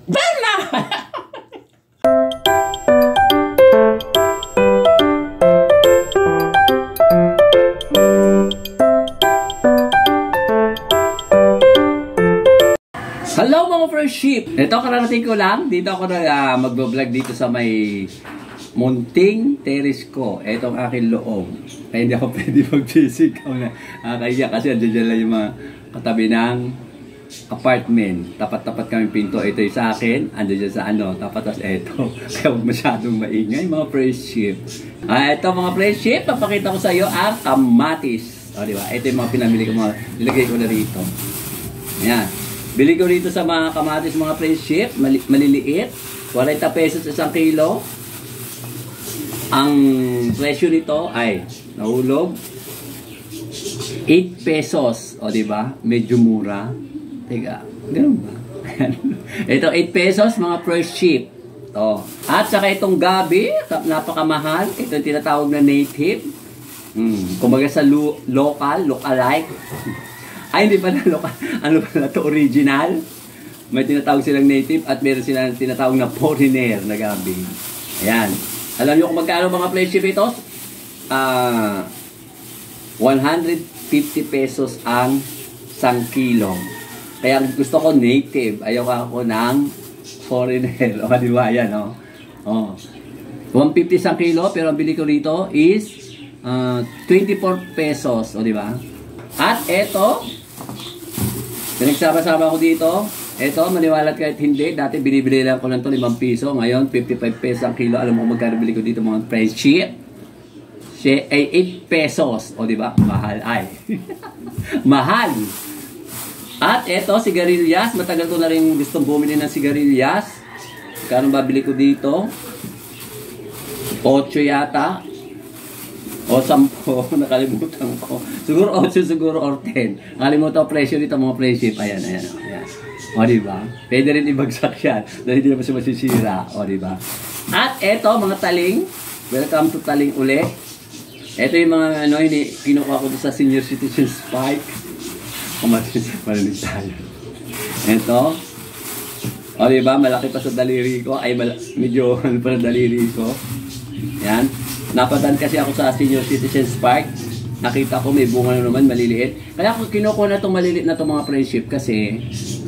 Berna! Hello mga friendship! Ito kararating ko lang. Dito ako na mag-vlog dito sa may munting terrace ko. Ito ang aking loob. Kaya hindi ako pwede mag-visit. Kaya kasi andyan lang yung mga katabi ng apartment. Tapat-tapat kami pinto. Ito yung sa akin. Andyan sa ano. Tapat-tas ito. Kaya huwag masyadong maingay mga friendship. Ito mga friendship. Papakita ko sa iyo ang kamatis. O diba? Ito yung mga pinamili ko. Nilagay ko na rito. Ayan. Bili ko rito sa mga kamatis mga friendship, maliliit, 40 pesos isang kilo. Ang presyo nito ay nahulog 8 pesos. O di ba? Medyo mura. Teka, ganun ba? Ito 8 pesos mga friendship. To. At saka itong gabi, napakamahal. Ito yung tinatawag na native. Kumbaga sa lookalike. Ay, hindi pala local. Ano pala to? Original. May tinatawag silang native at meron silang tinatawag na foreigner na gabi. Ayan. Alam nyo kung magkano mga friendship ito? 150 pesos ang 1 kilo. Kaya gusto ko native. Ayaw ako ng foreigner. O, di ba? Ayan, o. 150 1 kilo, pero ang bili ko rito is 24 pesos. O, di ba? At eto, pinagsama-sama ko dito. Ito, maniwalat kahit hindi. Dati binibili lang ko lang ito 5 piso. Ngayon, 55 pesos ang kilo. Alam mo kung magkano bili ko dito mga friendship? Ay 8 pesos. O diba? Mahal ay. Mahal. At ito, sigarilyas. Matagal ko na rin gustong bumili ng sigarilyas. Kano babili ko dito? 8 yata. O 10, nakalimutan ko. Siguro 8, siguro or 10. Nakalimutan ko presyo dito mga friendship. Ayan. O diba? Pwede rin ibagsak yan. Dahil hindi naman siya masisira. O diba? At eto mga taling. Welcome to taling uli. Eto yung mga kinukuha ko sa senior citizen spike. Marinig tayo. Eto. O diba? Malaki pa sa daliri ko. Ay medyo pa na daliri ko. Yan. Napadaan kasi ako sa Senior Citizen Park. Nakita ko may bunga na naman, maliliit. Kaya ako kinukuha na itong maliliit na itong mga friendship kasi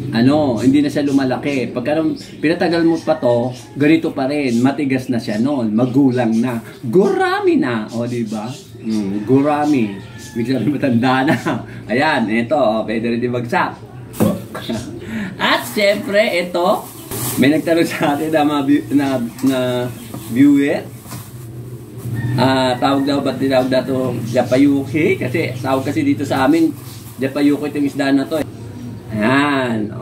hindi na siya lumalaki. Pagka pinatagal mo pa to, ganito pa rin. Matigas na siya noon. Magulang na. Gurami na. O, diba? Gurami. Bigla rin matanda na. Ayan, ito. Pwede rin ibagsak. At siyempre, ito. May nagtanong sa atin na viewer. Tawag daw, ba't tinawag na ito Japayuki? Kasi tawag kasi dito sa amin Japayuki itong isda na to. Ayan,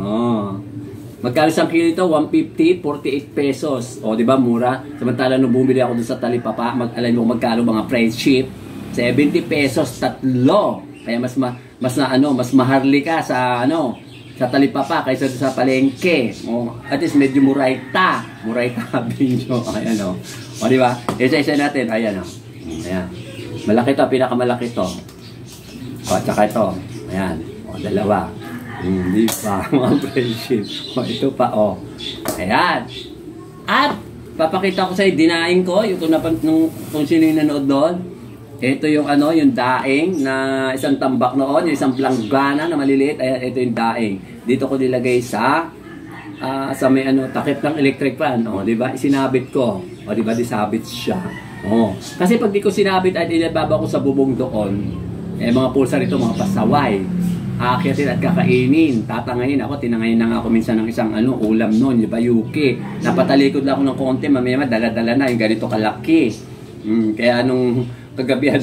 magkano isang kilo ito? 150, 48 pesos. O, diba, mura? Samantala nung bumili ako dun sa Talipapa, alam mo magkano mga friendship? 70 pesos, 3. Kaya mas maharli ka sa sa Talipapa kaysa sa palengke. At least medyo murayta binyo. Ayan o. O diba? Isa-isa natin. Ayan o. Ayan. Malaki to. Pinakamalaki to. O, tsaka ito. Ayan. O, 2. Hindi pa. Mga friendship. O, ito pa o. Ayan. At, papakita ko sa'yo, dinaing ko. Yung kung sino yung nanood doon. Ito yung yung daing na isang tambak noon, yung isang planggana na maliliit. Ayan, ito yung daing. Dito ko nilagay sa may takip ng electric fan. O, di ba? Isinabit ko. O, di ba? Disabit siya. O. Kasi pag di ko sinabit at ilababa ko sa bubong doon, mga pulsar ito, mga pasaway. Aakyatin at kakainin. Tatangayin ako. Tinangayin na nga ako minsan ng isang ulam noon. Di ba? Yuki. Napatalikod lang ako ng konti. Mamaya dala-dala na. Yung ganito kalaki. Kaya nung kagabihan,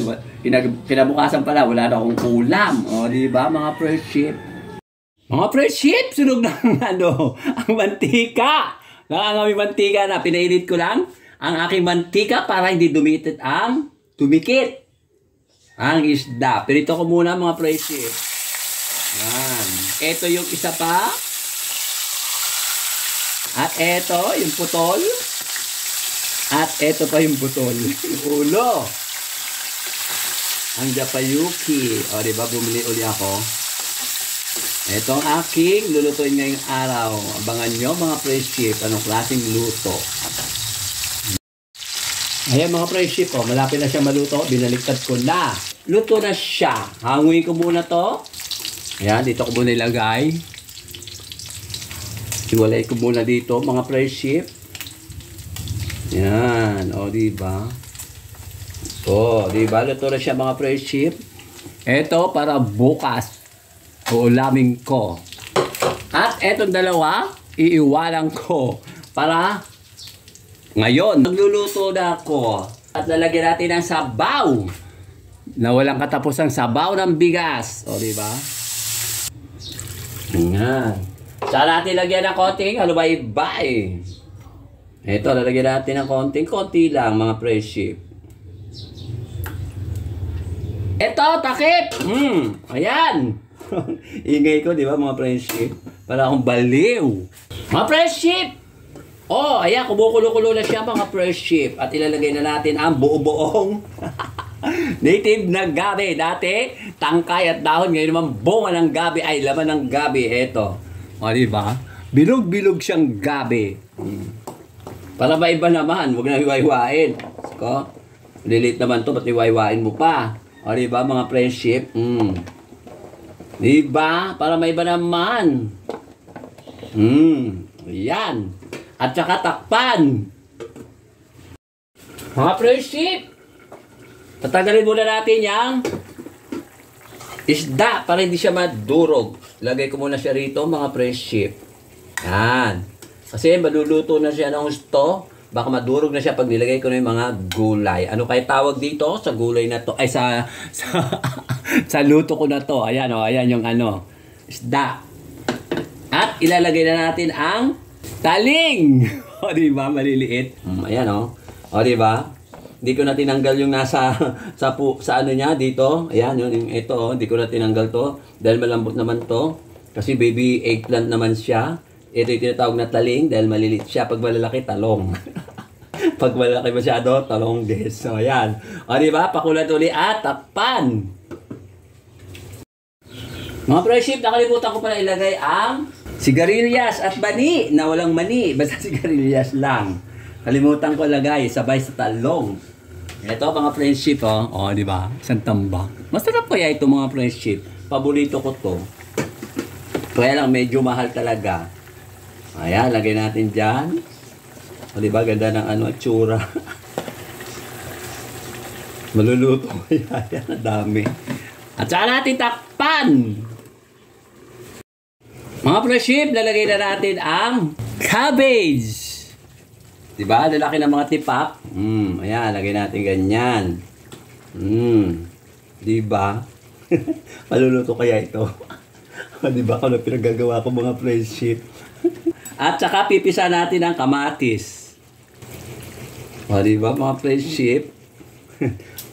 kinabukasan pala, wala na akong ulam. O, di ba, mga friendship? Mga friendship, sunog ng ang mantika. Ang aming mantika na pinainit ko lang ang aking mantika para hindi dumikit ang isda. Pinito ko muna mga friendship. Yan. Ito yung isa pa. At ito, yung putol. At ito pa yung putol. Yung ulo. Ang Japayuki. O, diba? Bumili uli ako. Ito ang aking lulutuin ngayong araw. Abangan nyo mga friendship, anong klaseng luto. Ayan mga friendship, oh, malapit na siya maluto. Binaliktad ko na. Luto na siya. Hanguin ko muna to. Ayan, dito ko muna ilagay. Iwalay ko muna dito mga friendship. Ayan, o diba? O, diba? Luto na siya mga friendship. Ito para bukas. Uulamin ko. At etong dalawa, iiwanan ko para ngayon. Magluluto na ako. At lalagyan natin ng sabaw. Na walang katapusang sabaw ng bigas. O, diba? Ayan. Saan natin lagyan ng konting halubay-bay. Ito, lalagyan natin ng konting-konti lang, mga friendship. Ito, takip! Ayan. Ingay ko, di ba, mga friendship? Para akong baliw. Mga friendship! Oh, ayan, kumukulo-kulo na siya, mga friendship. At ilalagay na natin ang buo-buong native na gabi. Dati, tangkay at dahon. Ngayon naman, bunga ng gabi. Ay, laman ng gabi. Ito. O, di ba? Bilog-bilog siyang gabi. Para ba iba naman? Huwag na iwaiwain. Ko? Lilit naman to, ba't iwaiwain mo pa? O, di ba, mga friendship? Diba? Para may iba naman. Yan. At saka takpan. Mga friendship. Tatanggalin muna natin yung isda para hindi siya madurog. Lagay ko muna siya rito, mga friendship. Yan. Kasi maluluto na siya ng gusto. Baka madurog na siya pag nilagay ko na yung mga gulay. Ano kaya tawag dito sa gulay na to? Ay, sa luto ko na to. Ayan, o. Ayan yung ano. Isda. At ilalagay na natin ang taling. O, diba? Maliliit. Ayan, o. O, diba? Hindi ko na tinanggal yung nasa sa ano niya dito. Ayan, yung ito, o. Hindi ko na tinanggal to. Dahil malambot naman to. Kasi baby eggplant naman siya. Ito yung tinatawag na taling dahil malilit siya. Pag malalaki, talong. Pag malalaki masyado, talong des. So, ayan. O, diba? Pakulat uli at takpan. Mga friendship, nakalimutan ko pala ilagay ang sigarilyas at mani na walang mani. Basta sigarilyas lang. Kalimutan ko ilagay sabay sa talong. Ito, mga friendship, oh. O, diba? Isang tambak. Masarap kaya ito, mga friendship. Paborito ko to. Kaya lang, medyo mahal talaga. Ayan, lagay natin dyan. O, diba? Ganda ng ano, tsura. Maluluto. Ayan, ang dami. At saka natin takpan. Mga friendship, lalagay na natin ang cabbage. Diba? Lalaki ng mga tipak. Ayan, lagay natin ganyan. Diba? Maluluto kaya ito. Diba? Kung ano pinagagawa ko, mga friendship. At saka pipisa natin ang kamatis. O, diba, mga friendship?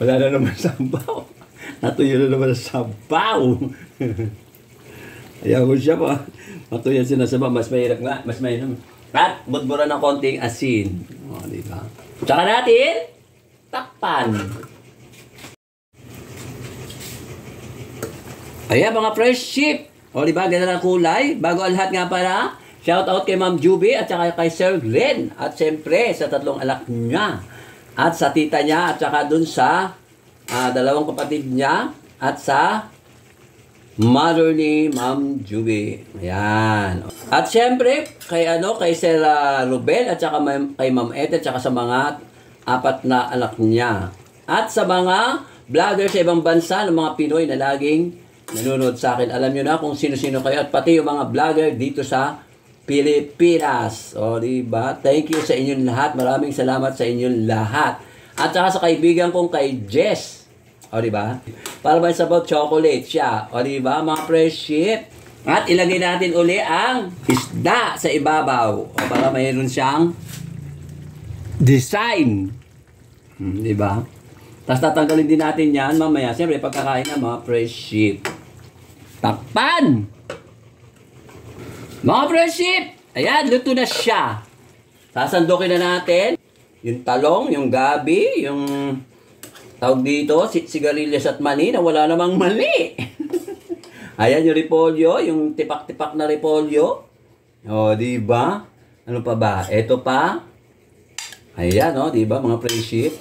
Wala na naman sabaw. Natuyo na naman sa sabaw. Ayaw mo siya pa. Matuyo siya na sabaw. Mas mahirap nga. Mas mahirap. At budburan ng konting asin. O, diba? Tsaka natin, takpan. Ayan, mga friendship. O, diba? Ganda ng kulay. Bago ang lahat nga pala, shout out kay Ma'am Juby at saka kay Sir Glenn. At siyempre, sa tatlong anak niya. At sa tita niya. At saka dun sa dalawang kapatid niya. At sa mother ni Ma'am Juby. Ayan. At siyempre, kay Sir Rubel at saka kay Ma'am Ethel at saka sa mga apat na anak niya. At sa mga vlogger sa ibang bansa ng mga Pinoy na laging nanonood sa akin. Alam nyo na kung sino-sino kayo at pati yung mga vlogger dito sa Pilipinas. O, diba? Thank you sa inyong lahat. Maraming salamat sa inyong lahat. At saka sa kaibigan kong kay Jess. O, diba? Para ba sa about chocolate siya. O, diba? Mga friendship. At ilagay natin uli ang isda sa ibabaw. O, para mayroon siyang design. Diba? Tapos tatanggalin din natin yan mamaya. Siyempre, pagkakain ng mga friendship. Takpan! Mga friendship! Ayan, luto na siya. Sasandukin na natin yung talong, yung gabi, yung tawag dito, sigarilyas at mani na wala namang mali. Ayan yung repolyo, yung tipak-tipak na repolyo. O, di ba? Ano pa ba? Ito pa. Ayan, o, di ba mga friendship?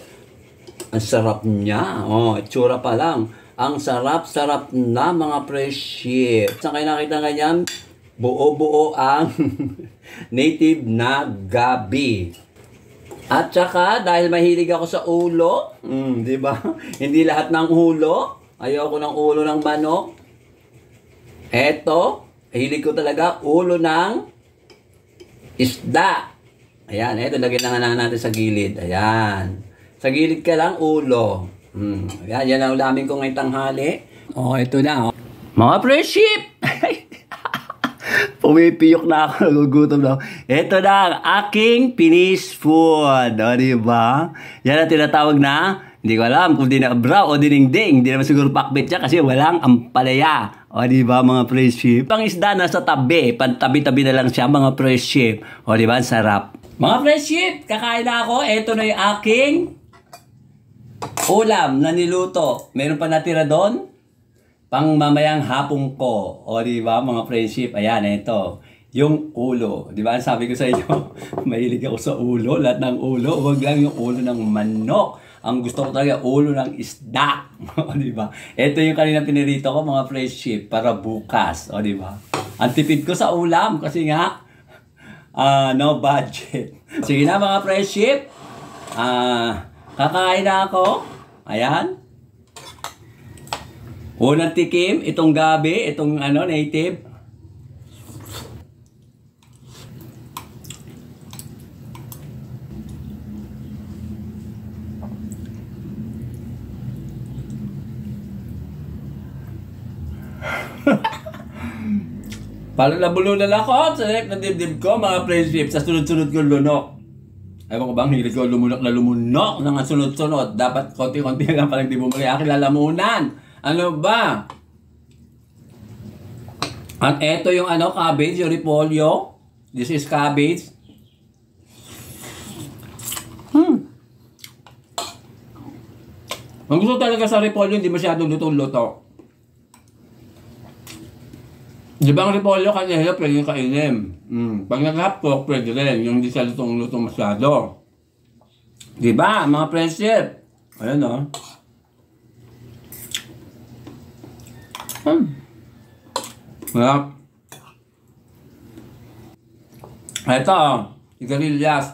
Ang sarap niya. O, itsura pa lang. Ang sarap-sarap na mga friendship. Saan kayo nakita ganyan? Buo-buo ang native na gabi. At saka, dahil mahilig ako sa ulo, di ba? Hindi lahat ng ulo. Ayoko ng ulo ng manok. Eto, hilig ko talaga ulo ng isda. Ayan, eto, lagyan na natin sa gilid. Ayan. Sa gilid ka lang, ulo. Ayan, yan ang ulamin ko ngayong tanghali. Oh, ito na. Oh. Mga friendship! Pumipiyok na ako, nagugutom na ako. Ito na ang aking finished food. O, diba? Yan ang tinatawag na, hindi ko alam kung dinabra o diningding. Hindi naman siguro pakbit siya kasi walang ampalaya. O, diba mga friendship? Ang isda nasa tabi. Pantabi-tabi na lang siya mga friendship. O, diba? Ang sarap. Mga friendship, kakain na ako. Ito na yung aking ulam na niluto. Meron pa natira doon? Pang mamayang hapon ko. O, diba, mga friendship? Ayan, ito. Yung ulo. Diba, sabi ko sa inyo, mahilig ako sa ulo. Lahat ng ulo. Huwag lang yung ulo ng manok. Ang gusto ko talaga, ulo ng isda. O, diba? Ito yung kanina pinirito ko, mga friendship, para bukas. O, diba? Ang tipid ko sa ulam kasi nga, no budget. Sige na, mga friendship. Kakain na ako. Ayan. Unang tikim, itong gabi, itong native. Parang nabulunan ako sa neck na dibdib ko, mga friendship, sa sunod-sunod ko lunok. Ewan ko bang hilig ko lumunok na lumunok ng sunod-sunod. Dapat konti-konti lang palang di bumuli. Aking lalamunan. Ano ba? At eto yung cabbage, yung repolyo. This is cabbage. Ang gusto talaga sa repolyo, hindi masyadong lutong-luto. Di ba ang repolyo kanina pwede yung kainin? Pag nag-hapcock, pwede rin. Yung hindi siya lutong-lutong masyado. Di ba, mga friendship? Ayan o. Sarap. Ito o. Sigarilyas.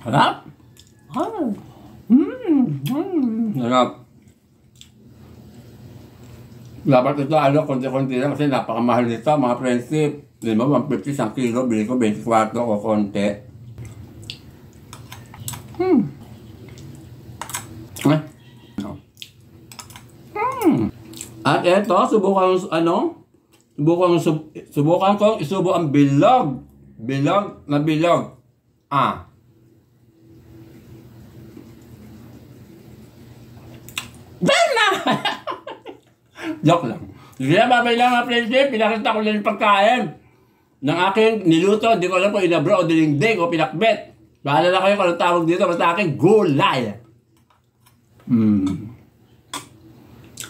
Sarap. Sarap. Dapat ito, konti-konti lang kasi napakamahal nito, mga friendship. Di ba, 150 isang kilo, bili ko 24 o konti. At eto, subukan kong isubo ang bilog. Bilog na bilog. Bella! Joke lang. Sige na, babay lang mga friendship. Pinakita ko lang yung pagkain ng aking niluto. Hindi ko alam kung inabra o dilingding o pinakbet. Bahala na kayo kung anong tawag dito. Basta aking gulay.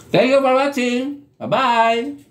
Thank you for watching. Bye-bye!